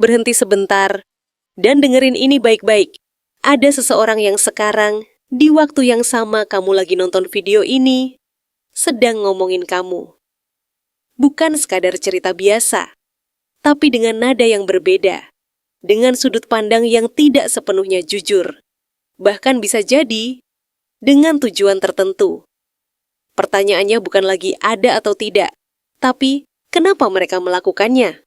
berhenti sebentar dan dengerin ini baik-baik. Ada seseorang yang sekarang, di waktu yang sama kamu lagi nonton video ini, sedang ngomongin kamu. Bukan sekadar cerita biasa, tapi dengan nada yang berbeda, dengan sudut pandang yang tidak sepenuhnya jujur. Bahkan bisa jadi, dengan tujuan tertentu. Pertanyaannya bukan lagi ada atau tidak, tapi kenapa mereka melakukannya?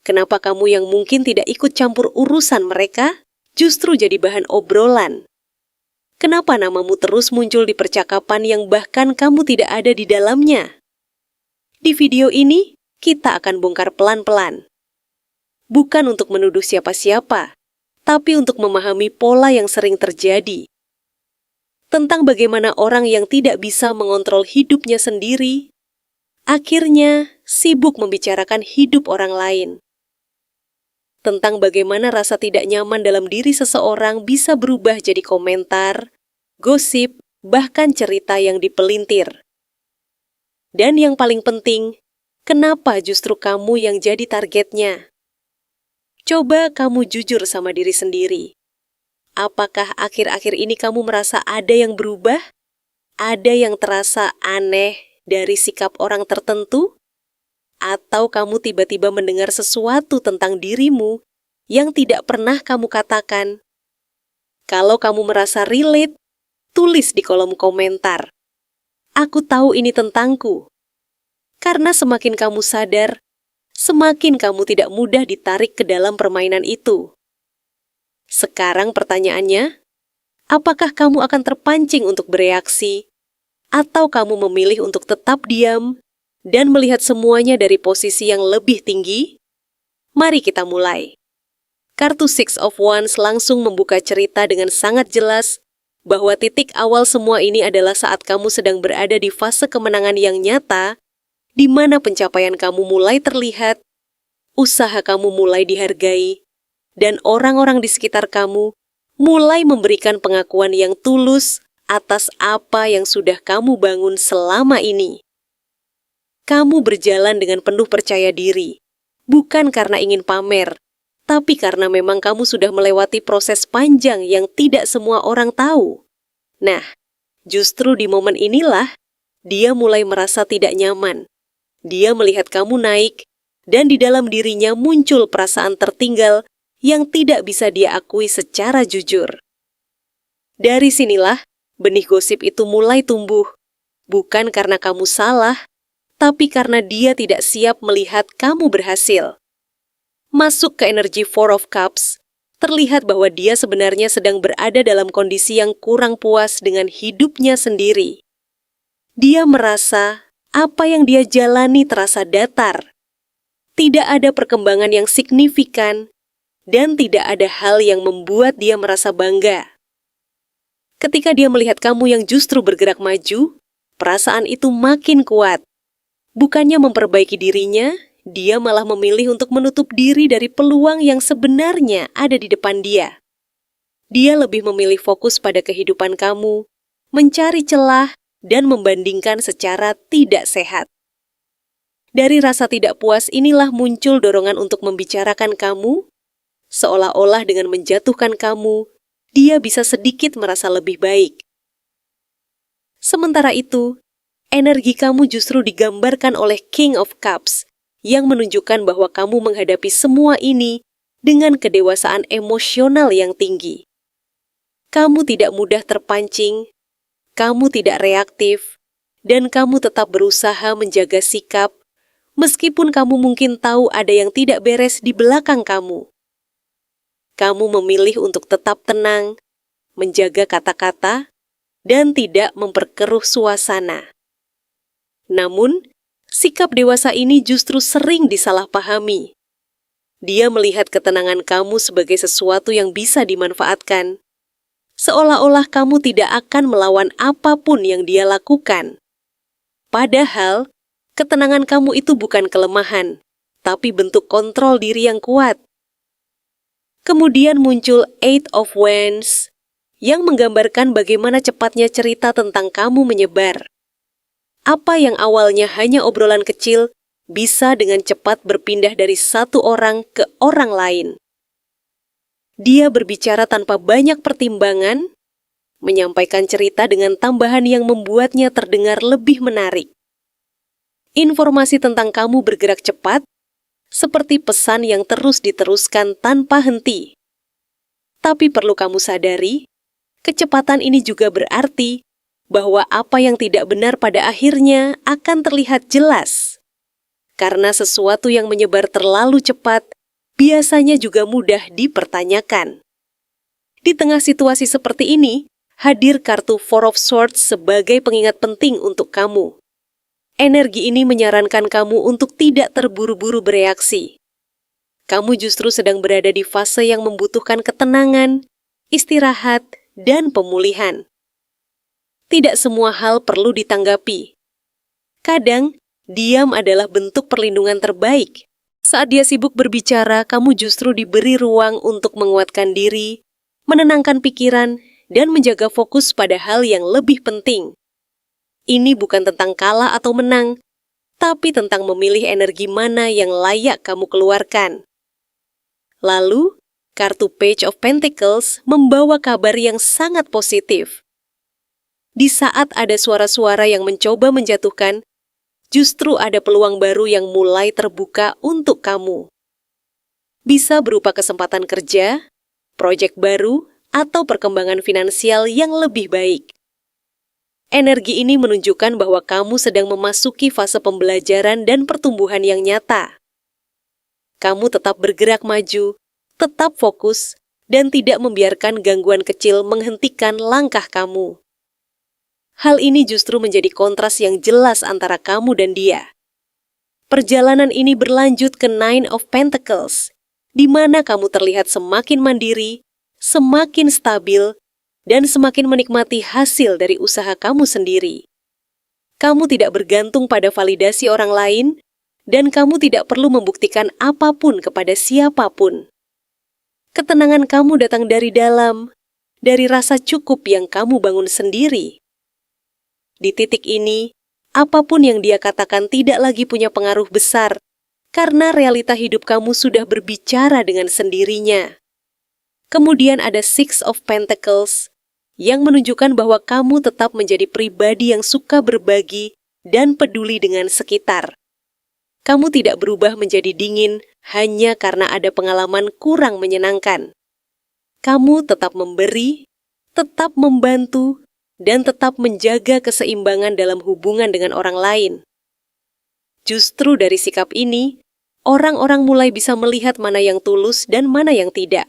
Kenapa kamu yang mungkin tidak ikut campur urusan mereka, justru jadi bahan obrolan? Kenapa namamu terus muncul di percakapan yang bahkan kamu tidak ada di dalamnya? Di video ini, kita akan bongkar pelan-pelan. Bukan untuk menuduh siapa-siapa, tapi untuk memahami pola yang sering terjadi. Tentang bagaimana orang yang tidak bisa mengontrol hidupnya sendiri, akhirnya sibuk membicarakan hidup orang lain. Tentang bagaimana rasa tidak nyaman dalam diri seseorang bisa berubah jadi komentar, gosip, bahkan cerita yang dipelintir. Dan yang paling penting, kenapa justru kamu yang jadi targetnya? Coba kamu jujur sama diri sendiri. Apakah akhir-akhir ini kamu merasa ada yang berubah? Ada yang terasa aneh dari sikap orang tertentu? Atau kamu tiba-tiba mendengar sesuatu tentang dirimu yang tidak pernah kamu katakan? Kalau kamu merasa relate, tulis di kolom komentar. Aku tahu ini tentangku. Karena semakin kamu sadar, semakin kamu tidak mudah ditarik ke dalam permainan itu. Sekarang pertanyaannya, apakah kamu akan terpancing untuk bereaksi, atau kamu memilih untuk tetap diam dan melihat semuanya dari posisi yang lebih tinggi? Mari kita mulai. Kartu Six of Wands langsung membuka cerita dengan sangat jelas bahwa titik awal semua ini adalah saat kamu sedang berada di fase kemenangan yang nyata, di mana pencapaian kamu mulai terlihat, usaha kamu mulai dihargai, dan orang-orang di sekitar kamu mulai memberikan pengakuan yang tulus atas apa yang sudah kamu bangun selama ini. Kamu berjalan dengan penuh percaya diri, bukan karena ingin pamer, tapi karena memang kamu sudah melewati proses panjang yang tidak semua orang tahu. Nah, justru di momen inilah, dia mulai merasa tidak nyaman. Dia melihat kamu naik, dan di dalam dirinya muncul perasaan tertinggal yang tidak bisa dia akui secara jujur. Dari sinilah, benih gosip itu mulai tumbuh, bukan karena kamu salah, tapi karena dia tidak siap melihat kamu berhasil. Masuk ke energi Four of Cups, terlihat bahwa dia sebenarnya sedang berada dalam kondisi yang kurang puas dengan hidupnya sendiri. Dia merasa apa yang dia jalani terasa datar. Tidak ada perkembangan yang signifikan, dan tidak ada hal yang membuat dia merasa bangga. Ketika dia melihat kamu yang justru bergerak maju, perasaan itu makin kuat. Bukannya memperbaiki dirinya, dia malah memilih untuk menutup diri dari peluang yang sebenarnya ada di depan dia. Dia lebih memilih fokus pada kehidupan kamu, mencari celah, dan membandingkan secara tidak sehat. Dari rasa tidak puas inilah muncul dorongan untuk membicarakan kamu, seolah-olah dengan menjatuhkan kamu, dia bisa sedikit merasa lebih baik. Sementara itu, energi kamu justru digambarkan oleh King of Cups, yang menunjukkan bahwa kamu menghadapi semua ini dengan kedewasaan emosional yang tinggi. Kamu tidak mudah terpancing, kamu tidak reaktif, dan kamu tetap berusaha menjaga sikap, meskipun kamu mungkin tahu ada yang tidak beres di belakang kamu. Kamu memilih untuk tetap tenang, menjaga kata-kata, dan tidak memperkeruh suasana. Namun, sikap dewasa ini justru sering disalahpahami. Dia melihat ketenangan kamu sebagai sesuatu yang bisa dimanfaatkan, seolah-olah kamu tidak akan melawan apapun yang dia lakukan. Padahal, ketenangan kamu itu bukan kelemahan, tapi bentuk kontrol diri yang kuat. Kemudian muncul Eight of Wands, yang menggambarkan bagaimana cepatnya cerita tentang kamu menyebar. Apa yang awalnya hanya obrolan kecil bisa dengan cepat berpindah dari satu orang ke orang lain. Dia berbicara tanpa banyak pertimbangan, menyampaikan cerita dengan tambahan yang membuatnya terdengar lebih menarik. Informasi tentang kamu bergerak cepat, seperti pesan yang terus diteruskan tanpa henti. Tapi perlu kamu sadari, kecepatan ini juga berarti bahwa apa yang tidak benar pada akhirnya akan terlihat jelas. Karena sesuatu yang menyebar terlalu cepat, biasanya juga mudah dipertanyakan. Di tengah situasi seperti ini, hadir kartu Four of Swords sebagai pengingat penting untuk kamu. Energi ini menyarankan kamu untuk tidak terburu-buru bereaksi. Kamu justru sedang berada di fase yang membutuhkan ketenangan, istirahat, dan pemulihan. Tidak semua hal perlu ditanggapi. Kadang, diam adalah bentuk perlindungan terbaik. Saat dia sibuk berbicara, kamu justru diberi ruang untuk menguatkan diri, menenangkan pikiran, dan menjaga fokus pada hal yang lebih penting. Ini bukan tentang kalah atau menang, tapi tentang memilih energi mana yang layak kamu keluarkan. Lalu, kartu Page of Pentacles membawa kabar yang sangat positif. Di saat ada suara-suara yang mencoba menjatuhkan, justru ada peluang baru yang mulai terbuka untuk kamu. Bisa berupa kesempatan kerja, proyek baru, atau perkembangan finansial yang lebih baik. Energi ini menunjukkan bahwa kamu sedang memasuki fase pembelajaran dan pertumbuhan yang nyata. Kamu tetap bergerak maju, tetap fokus, dan tidak membiarkan gangguan kecil menghentikan langkah kamu. Hal ini justru menjadi kontras yang jelas antara kamu dan dia. Perjalanan ini berlanjut ke Nine of Pentacles, di mana kamu terlihat semakin mandiri, semakin stabil, dan semakin menikmati hasil dari usaha kamu sendiri. Kamu tidak bergantung pada validasi orang lain, dan kamu tidak perlu membuktikan apapun kepada siapapun. Ketenangan kamu datang dari dalam, dari rasa cukup yang kamu bangun sendiri. Di titik ini, apapun yang dia katakan tidak lagi punya pengaruh besar, karena realita hidup kamu sudah berbicara dengan sendirinya. Kemudian ada Six of Pentacles, yang menunjukkan bahwa kamu tetap menjadi pribadi yang suka berbagi dan peduli dengan sekitar. Kamu tidak berubah menjadi dingin hanya karena ada pengalaman kurang menyenangkan. Kamu tetap memberi, tetap membantu, dan tetap menjaga keseimbangan dalam hubungan dengan orang lain. Justru dari sikap ini, orang-orang mulai bisa melihat mana yang tulus dan mana yang tidak.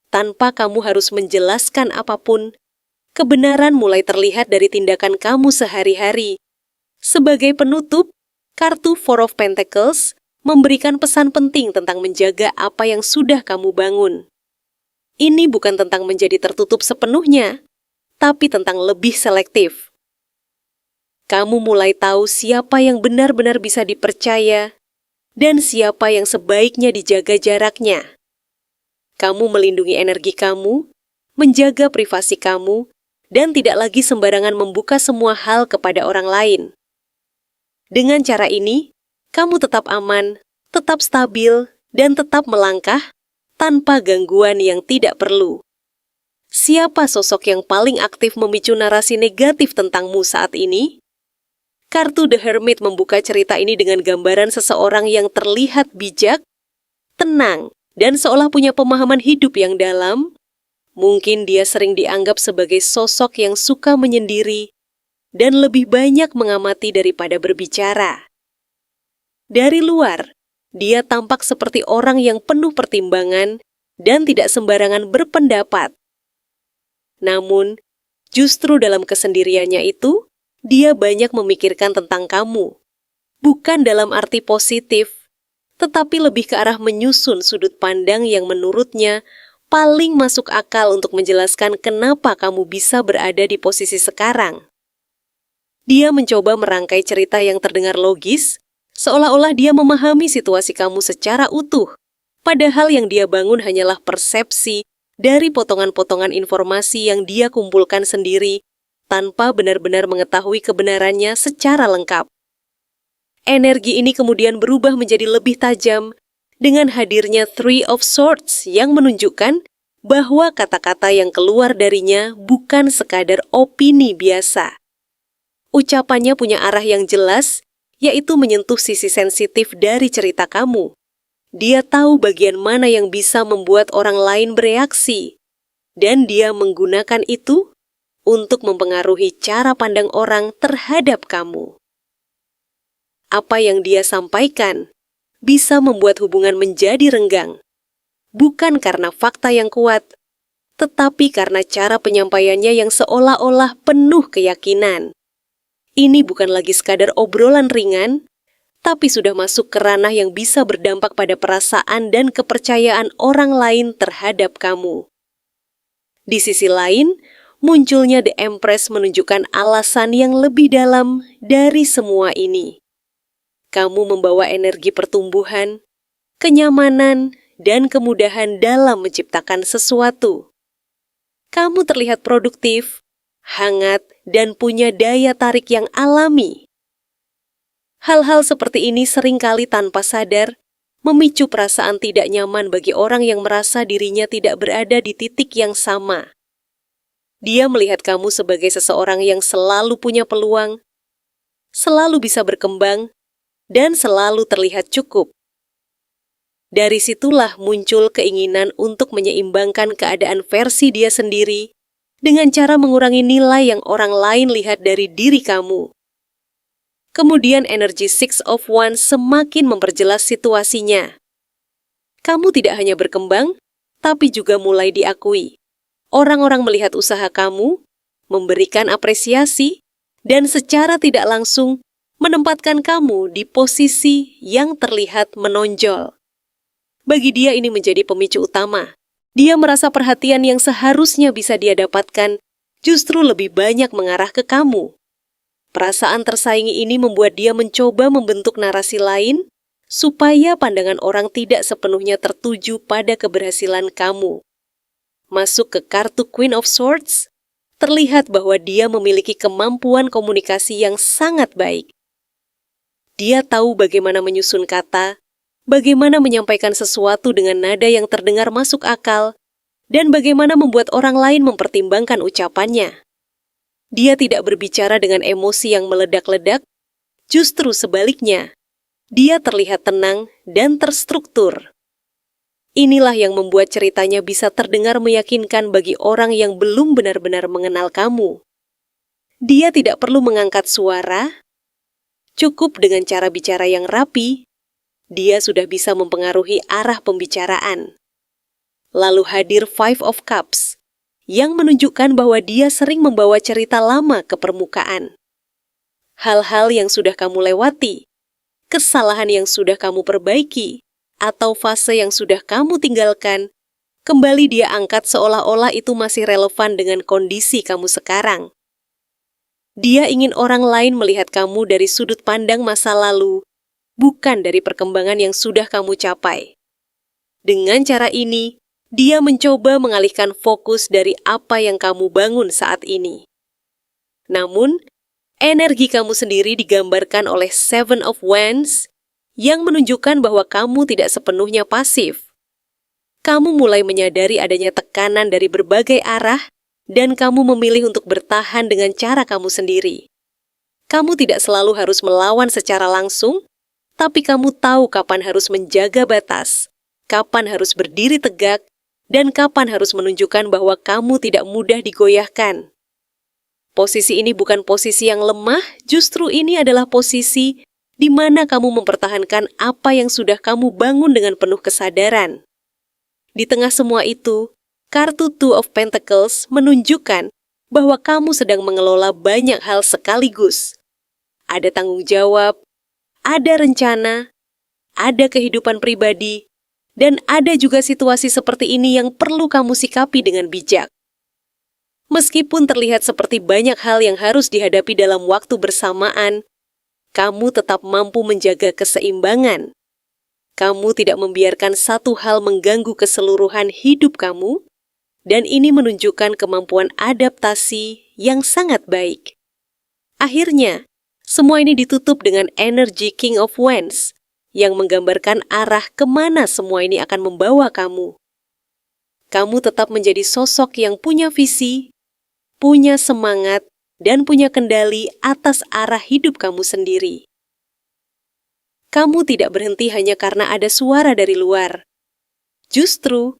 Tanpa kamu harus menjelaskan apapun, kebenaran mulai terlihat dari tindakan kamu sehari-hari. Sebagai penutup, kartu Four of Pentacles memberikan pesan penting tentang menjaga apa yang sudah kamu bangun. Ini bukan tentang menjadi tertutup sepenuhnya, tapi tentang lebih selektif. Kamu mulai tahu siapa yang benar-benar bisa dipercaya dan siapa yang sebaiknya dijaga jaraknya. Kamu melindungi energi kamu, menjaga privasi kamu, dan tidak lagi sembarangan membuka semua hal kepada orang lain. Dengan cara ini, kamu tetap aman, tetap stabil, dan tetap melangkah tanpa gangguan yang tidak perlu. Siapa sosok yang paling aktif memicu narasi negatif tentangmu saat ini? Kartu The Hermit membuka cerita ini dengan gambaran seseorang yang terlihat bijak, tenang, dan seolah punya pemahaman hidup yang dalam. Mungkin dia sering dianggap sebagai sosok yang suka menyendiri dan lebih banyak mengamati daripada berbicara. Dari luar, dia tampak seperti orang yang penuh pertimbangan dan tidak sembarangan berpendapat. Namun, justru dalam kesendiriannya itu, dia banyak memikirkan tentang kamu. Bukan dalam arti positif, tetapi lebih ke arah menyusun sudut pandang yang menurutnya paling masuk akal untuk menjelaskan kenapa kamu bisa berada di posisi sekarang. Dia mencoba merangkai cerita yang terdengar logis, seolah-olah dia memahami situasi kamu secara utuh, padahal yang dia bangun hanyalah persepsi dari potongan-potongan informasi yang dia kumpulkan sendiri tanpa benar-benar mengetahui kebenarannya secara lengkap. Energi ini kemudian berubah menjadi lebih tajam dengan hadirnya Three of Swords yang menunjukkan bahwa kata-kata yang keluar darinya bukan sekadar opini biasa. Ucapannya punya arah yang jelas, yaitu menyentuh sisi sensitif dari cerita kamu. Dia tahu bagian mana yang bisa membuat orang lain bereaksi, dan dia menggunakan itu untuk mempengaruhi cara pandang orang terhadap kamu. Apa yang dia sampaikan bisa membuat hubungan menjadi renggang, bukan karena fakta yang kuat, tetapi karena cara penyampaiannya yang seolah-olah penuh keyakinan. Ini bukan lagi sekadar obrolan ringan, tapi sudah masuk ke ranah yang bisa berdampak pada perasaan dan kepercayaan orang lain terhadap kamu. Di sisi lain, munculnya The Empress menunjukkan alasan yang lebih dalam dari semua ini. Kamu membawa energi pertumbuhan, kenyamanan, dan kemudahan dalam menciptakan sesuatu. Kamu terlihat produktif, hangat, dan punya daya tarik yang alami. Hal-hal seperti ini seringkali tanpa sadar memicu perasaan tidak nyaman bagi orang yang merasa dirinya tidak berada di titik yang sama. Dia melihat kamu sebagai seseorang yang selalu punya peluang, selalu bisa berkembang, dan selalu terlihat cukup. Dari situlah muncul keinginan untuk menyeimbangkan keadaan versi dia sendiri dengan cara mengurangi nilai yang orang lain lihat dari diri kamu. Kemudian energi Six of Wands semakin memperjelas situasinya. Kamu tidak hanya berkembang, tapi juga mulai diakui. Orang-orang melihat usaha kamu, memberikan apresiasi, dan secara tidak langsung menempatkan kamu di posisi yang terlihat menonjol. Bagi dia ini menjadi pemicu utama. Dia merasa perhatian yang seharusnya bisa dia dapatkan justru lebih banyak mengarah ke kamu. Perasaan tersaingi ini membuat dia mencoba membentuk narasi lain supaya pandangan orang tidak sepenuhnya tertuju pada keberhasilan kamu. Masuk ke kartu Queen of Swords, terlihat bahwa dia memiliki kemampuan komunikasi yang sangat baik. Dia tahu bagaimana menyusun kata, bagaimana menyampaikan sesuatu dengan nada yang terdengar masuk akal, dan bagaimana membuat orang lain mempertimbangkan ucapannya. Dia tidak berbicara dengan emosi yang meledak-ledak, justru sebaliknya, dia terlihat tenang dan terstruktur. Inilah yang membuat ceritanya bisa terdengar meyakinkan bagi orang yang belum benar-benar mengenal kamu. Dia tidak perlu mengangkat suara, cukup dengan cara bicara yang rapi, dia sudah bisa mempengaruhi arah pembicaraan. Lalu hadir Five of Cups, yang menunjukkan bahwa dia sering membawa cerita lama ke permukaan. Hal-hal yang sudah kamu lewati, kesalahan yang sudah kamu perbaiki, atau fase yang sudah kamu tinggalkan, kembali dia angkat seolah-olah itu masih relevan dengan kondisi kamu sekarang. Dia ingin orang lain melihat kamu dari sudut pandang masa lalu, bukan dari perkembangan yang sudah kamu capai. Dengan cara ini, dia mencoba mengalihkan fokus dari apa yang kamu bangun saat ini. Namun, energi kamu sendiri digambarkan oleh Seven of Wands yang menunjukkan bahwa kamu tidak sepenuhnya pasif. Kamu mulai menyadari adanya tekanan dari berbagai arah dan kamu memilih untuk bertahan dengan cara kamu sendiri. Kamu tidak selalu harus melawan secara langsung, tapi kamu tahu kapan harus menjaga batas, kapan harus berdiri tegak, dan kapan harus menunjukkan bahwa kamu tidak mudah digoyahkan. Posisi ini bukan posisi yang lemah, justru ini adalah posisi di mana kamu mempertahankan apa yang sudah kamu bangun dengan penuh kesadaran. Di tengah semua itu, kartu Two of Pentacles menunjukkan bahwa kamu sedang mengelola banyak hal sekaligus. Ada tanggung jawab, ada rencana, ada kehidupan pribadi, dan ada juga situasi seperti ini yang perlu kamu sikapi dengan bijak. Meskipun terlihat seperti banyak hal yang harus dihadapi dalam waktu bersamaan, kamu tetap mampu menjaga keseimbangan. Kamu tidak membiarkan satu hal mengganggu keseluruhan hidup kamu, dan ini menunjukkan kemampuan adaptasi yang sangat baik. Akhirnya, Semua ini ditutup dengan energi King of Wands yang menggambarkan arah kemana semua ini akan membawa kamu. Kamu tetap menjadi sosok yang punya visi, punya semangat, dan punya kendali atas arah hidup kamu sendiri. Kamu tidak berhenti hanya karena ada suara dari luar. Justru,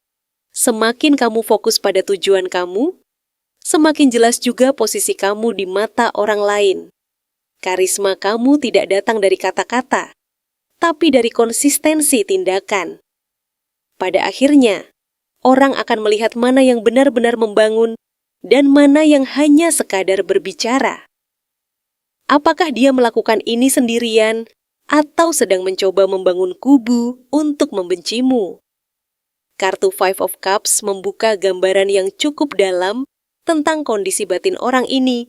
semakin kamu fokus pada tujuan kamu, semakin jelas juga posisi kamu di mata orang lain. Karisma kamu tidak datang dari kata-kata, tapi dari konsistensi tindakan. Pada akhirnya, orang akan melihat mana yang benar-benar membangun dan mana yang hanya sekadar berbicara. Apakah dia melakukan ini sendirian atau sedang mencoba membangun kubu untuk membencimu? Kartu Five of Cups membuka gambaran yang cukup dalam tentang kondisi batin orang ini,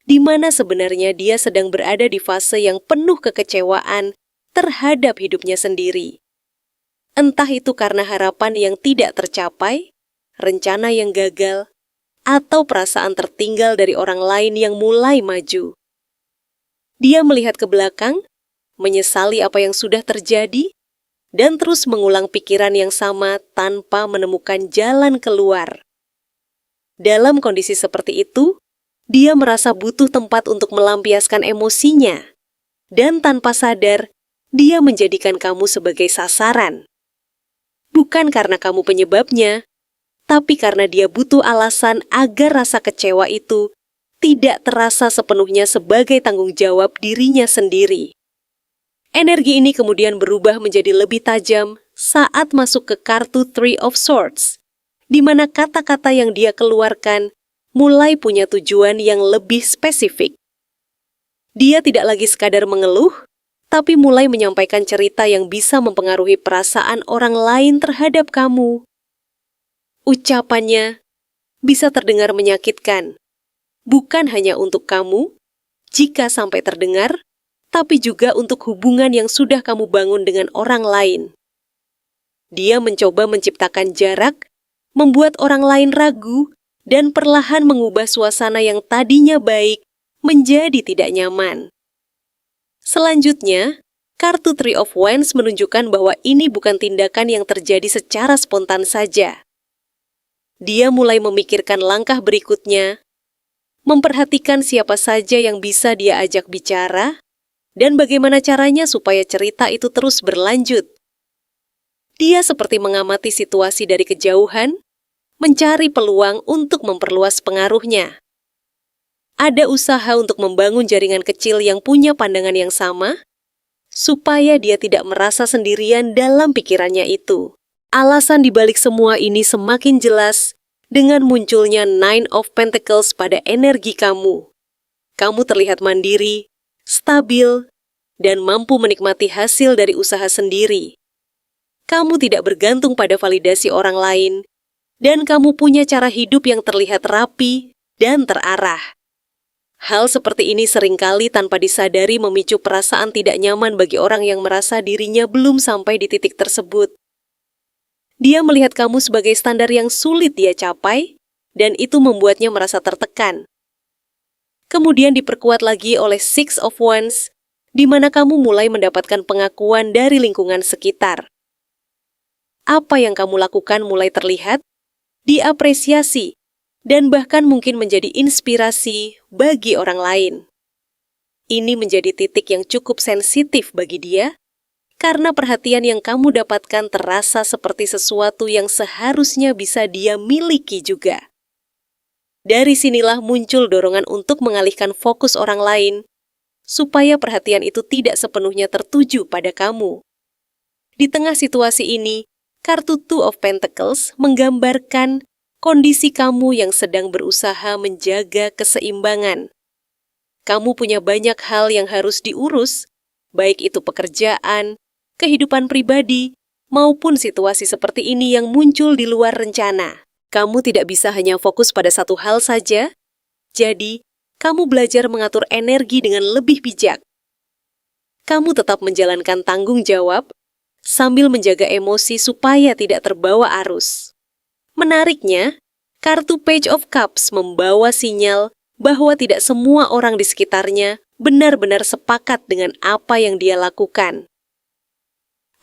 di mana sebenarnya dia sedang berada di fase yang penuh kekecewaan terhadap hidupnya sendiri. Entah itu karena harapan yang tidak tercapai, rencana yang gagal, atau perasaan tertinggal dari orang lain yang mulai maju. Dia melihat ke belakang, menyesali apa yang sudah terjadi, dan terus mengulang pikiran yang sama tanpa menemukan jalan keluar. Dalam kondisi seperti itu, dia merasa butuh tempat untuk melampiaskan emosinya, dan tanpa sadar, dia menjadikan kamu sebagai sasaran. Bukan karena kamu penyebabnya, tapi karena dia butuh alasan agar rasa kecewa itu tidak terasa sepenuhnya sebagai tanggung jawab dirinya sendiri. Energi ini kemudian berubah menjadi lebih tajam saat masuk ke kartu Three of Swords, di mana kata-kata yang dia keluarkan mulai punya tujuan yang lebih spesifik. Dia tidak lagi sekadar mengeluh, tapi mulai menyampaikan cerita yang bisa mempengaruhi perasaan orang lain terhadap kamu. Ucapannya bisa terdengar menyakitkan, bukan hanya untuk kamu, jika sampai terdengar, tapi juga untuk hubungan yang sudah kamu bangun dengan orang lain. Dia mencoba menciptakan jarak, membuat orang lain ragu, dan perlahan mengubah suasana yang tadinya baik menjadi tidak nyaman. Selanjutnya, kartu Three of Wands menunjukkan bahwa ini bukan tindakan yang terjadi secara spontan saja. Dia mulai memikirkan langkah berikutnya, memperhatikan siapa saja yang bisa dia ajak bicara, dan bagaimana caranya supaya cerita itu terus berlanjut. Dia seperti mengamati situasi dari kejauhan, mencari peluang untuk memperluas pengaruhnya. Ada usaha untuk membangun jaringan kecil yang punya pandangan yang sama, supaya dia tidak merasa sendirian dalam pikirannya itu. Alasan dibalik semua ini semakin jelas dengan munculnya Nine of Pentacles pada energi kamu. Kamu terlihat mandiri, stabil, dan mampu menikmati hasil dari usaha sendiri. Kamu tidak bergantung pada validasi orang lain, dan kamu punya cara hidup yang terlihat rapi dan terarah. Hal seperti ini seringkali tanpa disadari memicu perasaan tidak nyaman bagi orang yang merasa dirinya belum sampai di titik tersebut. Dia melihat kamu sebagai standar yang sulit dia capai, dan itu membuatnya merasa tertekan. Kemudian diperkuat lagi oleh Six of Wands, di mana kamu mulai mendapatkan pengakuan dari lingkungan sekitar. Apa yang kamu lakukan mulai terlihat, diapresiasi, dan bahkan mungkin menjadi inspirasi bagi orang lain. Ini menjadi titik yang cukup sensitif bagi dia, karena perhatian yang kamu dapatkan terasa seperti sesuatu yang seharusnya bisa dia miliki juga. Dari sinilah muncul dorongan untuk mengalihkan fokus orang lain, supaya perhatian itu tidak sepenuhnya tertuju pada kamu. Di tengah situasi ini, kartu Two of Pentacles menggambarkan kondisi kamu yang sedang berusaha menjaga keseimbangan. Kamu punya banyak hal yang harus diurus, baik itu pekerjaan, kehidupan pribadi, maupun situasi seperti ini yang muncul di luar rencana. Kamu tidak bisa hanya fokus pada satu hal saja, jadi kamu belajar mengatur energi dengan lebih bijak. Kamu tetap menjalankan tanggung jawab, sambil menjaga emosi supaya tidak terbawa arus. Menariknya, kartu Page of Cups membawa sinyal bahwa tidak semua orang di sekitarnya benar-benar sepakat dengan apa yang dia lakukan.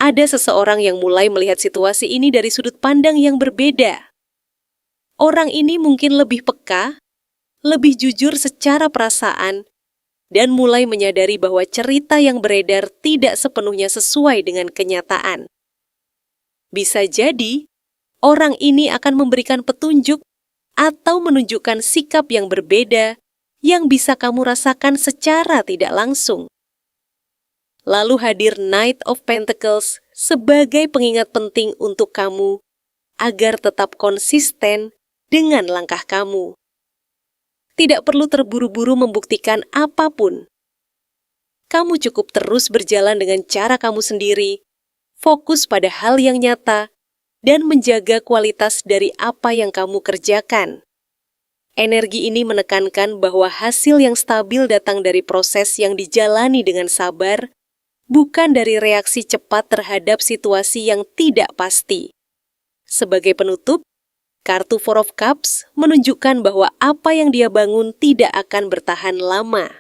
Ada seseorang yang mulai melihat situasi ini dari sudut pandang yang berbeda. Orang ini mungkin lebih peka, lebih jujur secara perasaan, dan mulai menyadari bahwa cerita yang beredar tidak sepenuhnya sesuai dengan kenyataan. Bisa jadi, orang ini akan memberikan petunjuk atau menunjukkan sikap yang berbeda yang bisa kamu rasakan secara tidak langsung. Lalu hadir Knight of Pentacles sebagai pengingat penting untuk kamu agar tetap konsisten dengan langkah kamu. Tidak perlu terburu-buru membuktikan apapun. Kamu cukup terus berjalan dengan cara kamu sendiri, fokus pada hal yang nyata, dan menjaga kualitas dari apa yang kamu kerjakan. Energi ini menekankan bahwa hasil yang stabil datang dari proses yang dijalani dengan sabar, bukan dari reaksi cepat terhadap situasi yang tidak pasti. Sebagai penutup, kartu Four of Cups menunjukkan bahwa apa yang dia bangun tidak akan bertahan lama.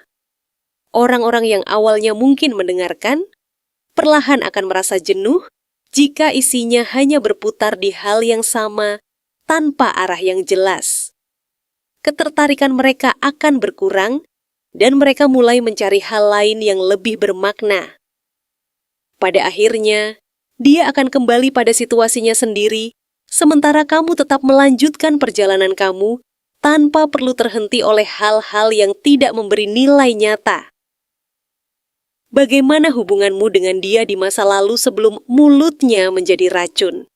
Orang-orang yang awalnya mungkin mendengarkan, perlahan akan merasa jenuh jika isinya hanya berputar di hal yang sama tanpa arah yang jelas. Ketertarikan mereka akan berkurang dan mereka mulai mencari hal lain yang lebih bermakna. Pada akhirnya, dia akan kembali pada situasinya sendiri, sementara kamu tetap melanjutkan perjalanan kamu tanpa perlu terhenti oleh hal-hal yang tidak memberi nilai nyata. Bagaimana hubunganmu dengan dia di masa lalu sebelum mulutnya menjadi racun?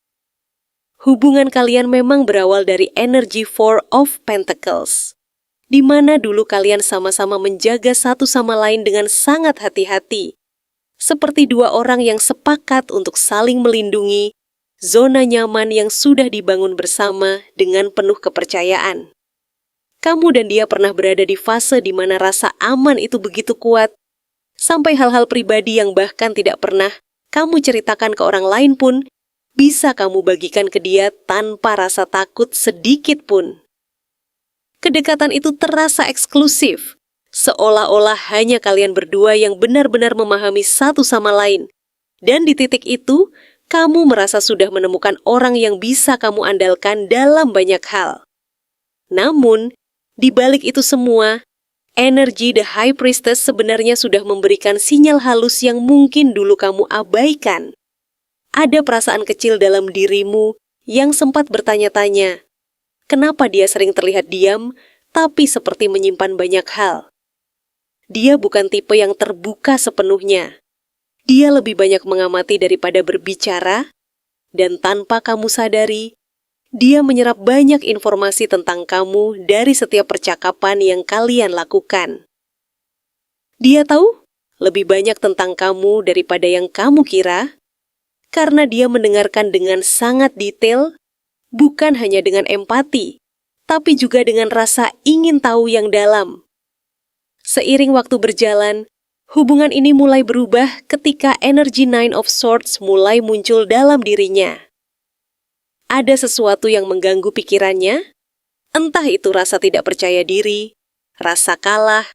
Hubungan kalian memang berawal dari energi Four of Pentacles, di mana dulu kalian sama-sama menjaga satu sama lain dengan sangat hati-hati, seperti dua orang yang sepakat untuk saling melindungi, zona nyaman yang sudah dibangun bersama dengan penuh kepercayaan. Kamu dan dia pernah berada di fase di mana rasa aman itu begitu kuat, sampai hal-hal pribadi yang bahkan tidak pernah kamu ceritakan ke orang lain pun bisa kamu bagikan ke dia tanpa rasa takut sedikit pun. Kedekatan itu terasa eksklusif, seolah-olah hanya kalian berdua yang benar-benar memahami satu sama lain. Dan di titik itu, kamu merasa sudah menemukan orang yang bisa kamu andalkan dalam banyak hal. Namun, di balik itu semua, energi The High Priestess sebenarnya sudah memberikan sinyal halus yang mungkin dulu kamu abaikan. Ada perasaan kecil dalam dirimu yang sempat bertanya-tanya, kenapa dia sering terlihat diam, tapi seperti menyimpan banyak hal. Dia bukan tipe yang terbuka sepenuhnya. Dia lebih banyak mengamati daripada berbicara, dan tanpa kamu sadari, dia menyerap banyak informasi tentang kamu dari setiap percakapan yang kalian lakukan. Dia tahu lebih banyak tentang kamu daripada yang kamu kira, karena dia mendengarkan dengan sangat detail, bukan hanya dengan empati, tapi juga dengan rasa ingin tahu yang dalam. Seiring waktu berjalan, hubungan ini mulai berubah ketika energi Nine of Swords mulai muncul dalam dirinya. Ada sesuatu yang mengganggu pikirannya, entah itu rasa tidak percaya diri, rasa kalah,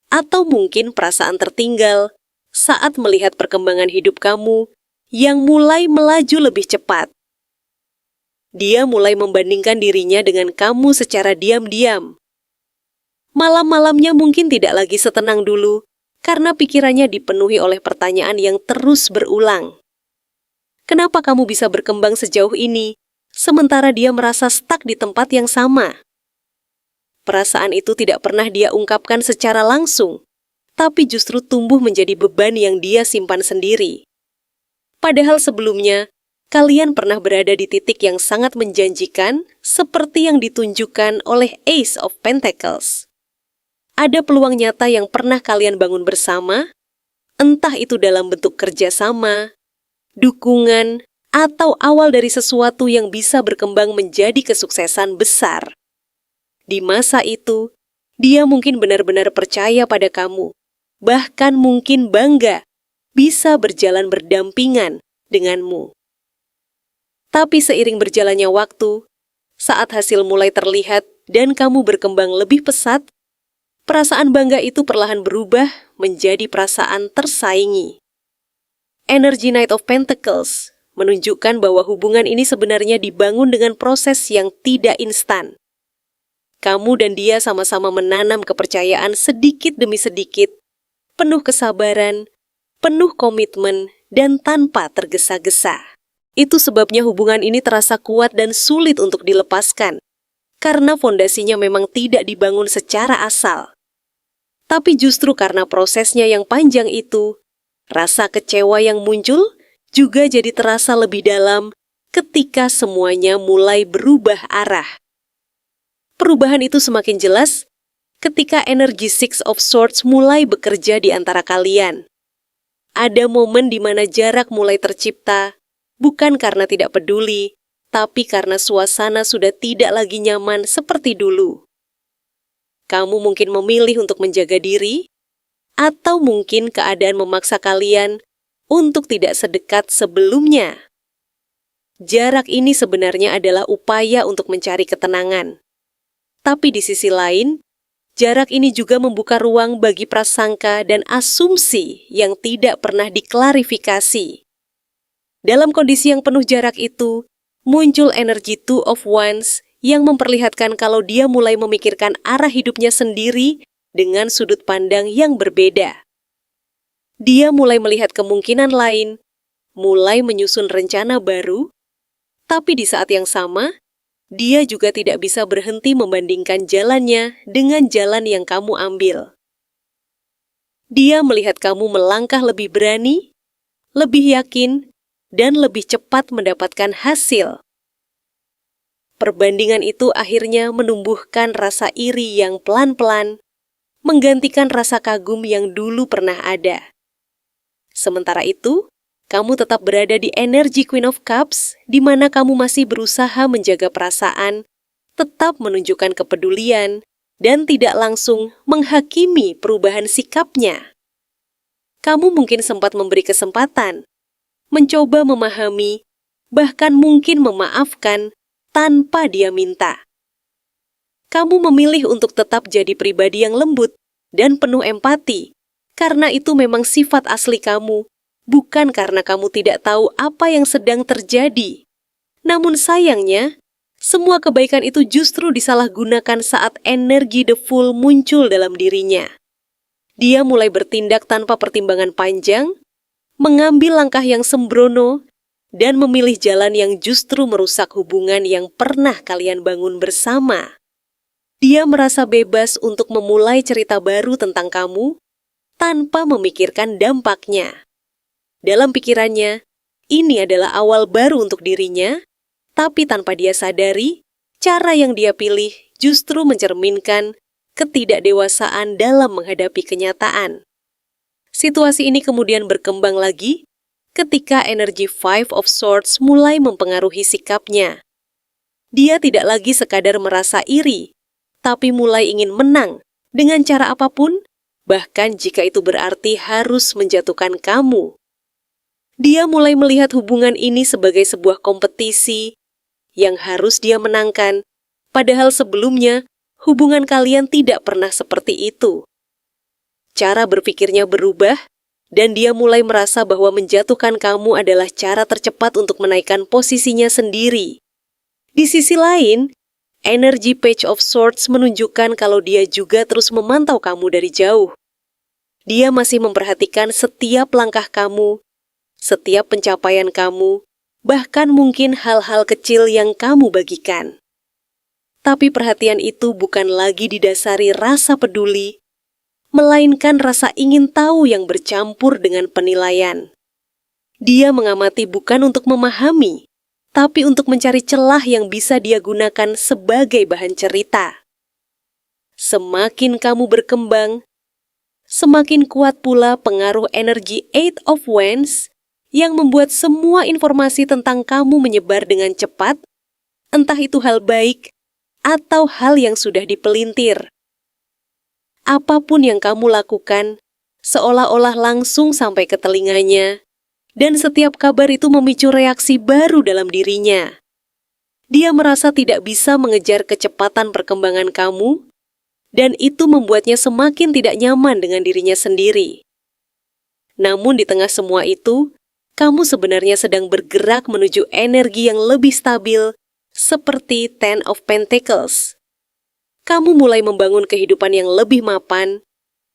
atau mungkin perasaan tertinggal saat melihat perkembangan hidup kamu yang mulai melaju lebih cepat. Dia mulai membandingkan dirinya dengan kamu secara diam-diam. Malam-malamnya mungkin tidak lagi setenang dulu, karena pikirannya dipenuhi oleh pertanyaan yang terus berulang. Kenapa kamu bisa berkembang sejauh ini, sementara dia merasa stuck di tempat yang sama? Perasaan itu tidak pernah dia ungkapkan secara langsung, tapi justru tumbuh menjadi beban yang dia simpan sendiri. Padahal sebelumnya, kalian pernah berada di titik yang sangat menjanjikan, seperti yang ditunjukkan oleh Ace of Pentacles. Ada peluang nyata yang pernah kalian bangun bersama, entah itu dalam bentuk kerjasama, dukungan, atau awal dari sesuatu yang bisa berkembang menjadi kesuksesan besar. Di masa itu, dia mungkin benar-benar percaya pada kamu, bahkan mungkin bangga bisa berjalan berdampingan denganmu. Tapi seiring berjalannya waktu, saat hasil mulai terlihat dan kamu berkembang lebih pesat, perasaan bangga itu perlahan berubah menjadi perasaan tersaingi. Energi Knight of Pentacles menunjukkan bahwa hubungan ini sebenarnya dibangun dengan proses yang tidak instan. Kamu dan dia sama-sama menanam kepercayaan sedikit demi sedikit, penuh kesabaran, penuh komitmen, dan tanpa tergesa-gesa. Itu sebabnya hubungan ini terasa kuat dan sulit untuk dilepaskan, karena fondasinya memang tidak dibangun secara asal. Tapi justru karena prosesnya yang panjang itu, rasa kecewa yang muncul juga jadi terasa lebih dalam ketika semuanya mulai berubah arah. Perubahan itu semakin jelas ketika energi Six of Swords mulai bekerja di antara kalian. Ada momen di mana jarak mulai tercipta, bukan karena tidak peduli, tapi karena suasana sudah tidak lagi nyaman seperti dulu. Kamu mungkin memilih untuk menjaga diri, atau mungkin keadaan memaksa kalian untuk tidak sedekat sebelumnya. Jarak ini sebenarnya adalah upaya untuk mencari ketenangan. Tapi di sisi lain, jarak ini juga membuka ruang bagi prasangka dan asumsi yang tidak pernah diklarifikasi. Dalam kondisi yang penuh jarak itu, muncul energi Two of Wands yang memperlihatkan kalau dia mulai memikirkan arah hidupnya sendiri dengan sudut pandang yang berbeda. Dia mulai melihat kemungkinan lain, mulai menyusun rencana baru, tapi di saat yang sama, dia juga tidak bisa berhenti membandingkan jalannya dengan jalan yang kamu ambil. Dia melihat kamu melangkah lebih berani, lebih yakin, dan lebih cepat mendapatkan hasil. Perbandingan itu akhirnya menumbuhkan rasa iri yang pelan-pelan, menggantikan rasa kagum yang dulu pernah ada. Sementara itu, kamu tetap berada di energi Queen of Cups, di mana kamu masih berusaha menjaga perasaan, tetap menunjukkan kepedulian, dan tidak langsung menghakimi perubahan sikapnya. Kamu mungkin sempat memberi kesempatan, mencoba memahami, bahkan mungkin memaafkan, tanpa dia minta. Kamu memilih untuk tetap jadi pribadi yang lembut dan penuh empati, karena itu memang sifat asli kamu, bukan karena kamu tidak tahu apa yang sedang terjadi. Namun sayangnya, semua kebaikan itu justru disalahgunakan saat energi The Fool muncul dalam dirinya. Dia mulai bertindak tanpa pertimbangan panjang, mengambil langkah yang sembrono, dan memilih jalan yang justru merusak hubungan yang pernah kalian bangun bersama. Dia merasa bebas untuk memulai cerita baru tentang kamu tanpa memikirkan dampaknya. Dalam pikirannya, ini adalah awal baru untuk dirinya, tapi tanpa dia sadari, cara yang dia pilih justru mencerminkan ketidakdewasaan dalam menghadapi kenyataan. Situasi ini kemudian berkembang lagi ketika energi Five of Swords mulai mempengaruhi sikapnya. Dia tidak lagi sekadar merasa iri, tapi mulai ingin menang dengan cara apapun, bahkan jika itu berarti harus menjatuhkan kamu. Dia mulai melihat hubungan ini sebagai sebuah kompetisi yang harus dia menangkan, padahal sebelumnya hubungan kalian tidak pernah seperti itu. Cara berpikirnya berubah, dan dia mulai merasa bahwa menjatuhkan kamu adalah cara tercepat untuk menaikkan posisinya sendiri. Di sisi lain, energi Page of Swords menunjukkan kalau dia juga terus memantau kamu dari jauh. Dia masih memperhatikan setiap langkah kamu, setiap pencapaian kamu, bahkan mungkin hal-hal kecil yang kamu bagikan. Tapi perhatian itu bukan lagi didasari rasa peduli, melainkan rasa ingin tahu yang bercampur dengan penilaian. Dia mengamati bukan untuk memahami, tapi untuk mencari celah yang bisa dia gunakan sebagai bahan cerita. Semakin kamu berkembang, semakin kuat pula pengaruh energi Eight of Wands yang membuat semua informasi tentang kamu menyebar dengan cepat, entah itu hal baik atau hal yang sudah dipelintir. Apapun yang kamu lakukan, seolah-olah langsung sampai ke telinganya, dan setiap kabar itu memicu reaksi baru dalam dirinya. Dia merasa tidak bisa mengejar kecepatan perkembangan kamu, dan itu membuatnya semakin tidak nyaman dengan dirinya sendiri. Namun di tengah semua itu, kamu sebenarnya sedang bergerak menuju energi yang lebih stabil, seperti Ten of Pentacles. Kamu mulai membangun kehidupan yang lebih mapan,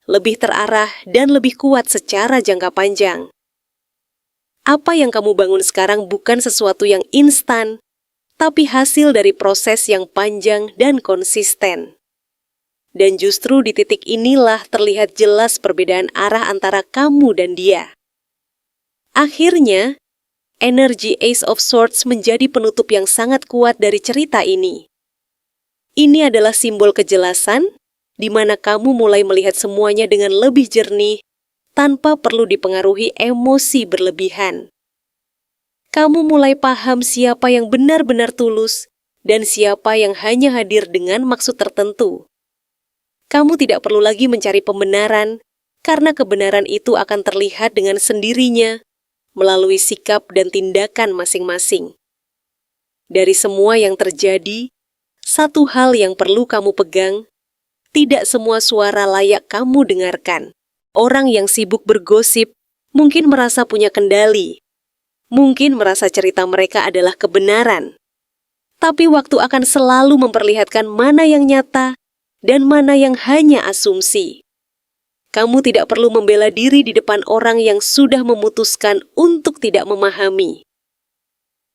lebih terarah, dan lebih kuat secara jangka panjang. Apa yang kamu bangun sekarang bukan sesuatu yang instan, tapi hasil dari proses yang panjang dan konsisten. Dan justru di titik inilah terlihat jelas perbedaan arah antara kamu dan dia. Akhirnya, energi Ace of Swords menjadi penutup yang sangat kuat dari cerita ini. Ini adalah simbol kejelasan, di mana kamu mulai melihat semuanya dengan lebih jernih, tanpa perlu dipengaruhi emosi berlebihan. Kamu mulai paham siapa yang benar-benar tulus, dan siapa yang hanya hadir dengan maksud tertentu. Kamu tidak perlu lagi mencari pembenaran, karena kebenaran itu akan terlihat dengan sendirinya, melalui sikap dan tindakan masing-masing. Dari semua yang terjadi, satu hal yang perlu kamu pegang, tidak semua suara layak kamu dengarkan. Orang yang sibuk bergosip mungkin merasa punya kendali, mungkin merasa cerita mereka adalah kebenaran. Tapi waktu akan selalu memperlihatkan mana yang nyata dan mana yang hanya asumsi. Kamu tidak perlu membela diri di depan orang yang sudah memutuskan untuk tidak memahami.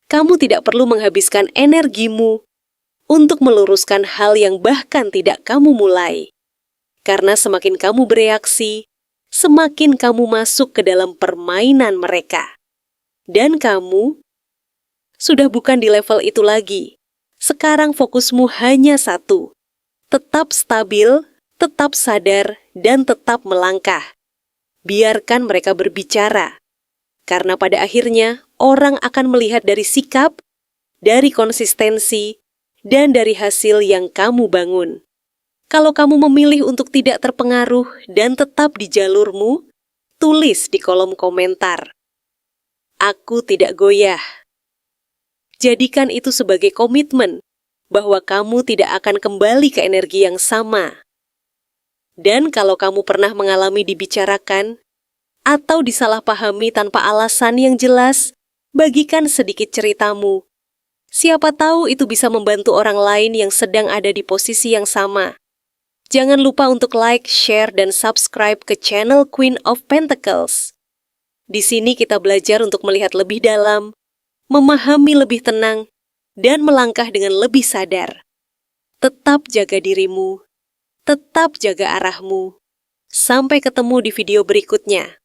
Kamu tidak perlu menghabiskan energimu untuk meluruskan hal yang bahkan tidak kamu mulai. Karena semakin kamu bereaksi, semakin kamu masuk ke dalam permainan mereka. Dan kamu sudah bukan di level itu lagi. Sekarang fokusmu hanya satu. Tetap stabil, tetap sadar, dan tetap melangkah. Biarkan mereka berbicara. Karena pada akhirnya, orang akan melihat dari sikap, dari konsistensi, dan dari hasil yang kamu bangun. Kalau kamu memilih untuk tidak terpengaruh dan tetap di jalurmu, tulis di kolom komentar. Aku tidak goyah. Jadikan itu sebagai komitmen bahwa kamu tidak akan kembali ke energi yang sama. Dan kalau kamu pernah mengalami dibicarakan atau disalahpahami tanpa alasan yang jelas, bagikan sedikit ceritamu. Siapa tahu itu bisa membantu orang lain yang sedang ada di posisi yang sama. Jangan lupa untuk like, share, dan subscribe ke channel Queen of Pentacles. Di sini kita belajar untuk melihat lebih dalam, memahami lebih tenang, dan melangkah dengan lebih sadar. Tetap jaga dirimu, tetap jaga arahmu. Sampai ketemu di video berikutnya.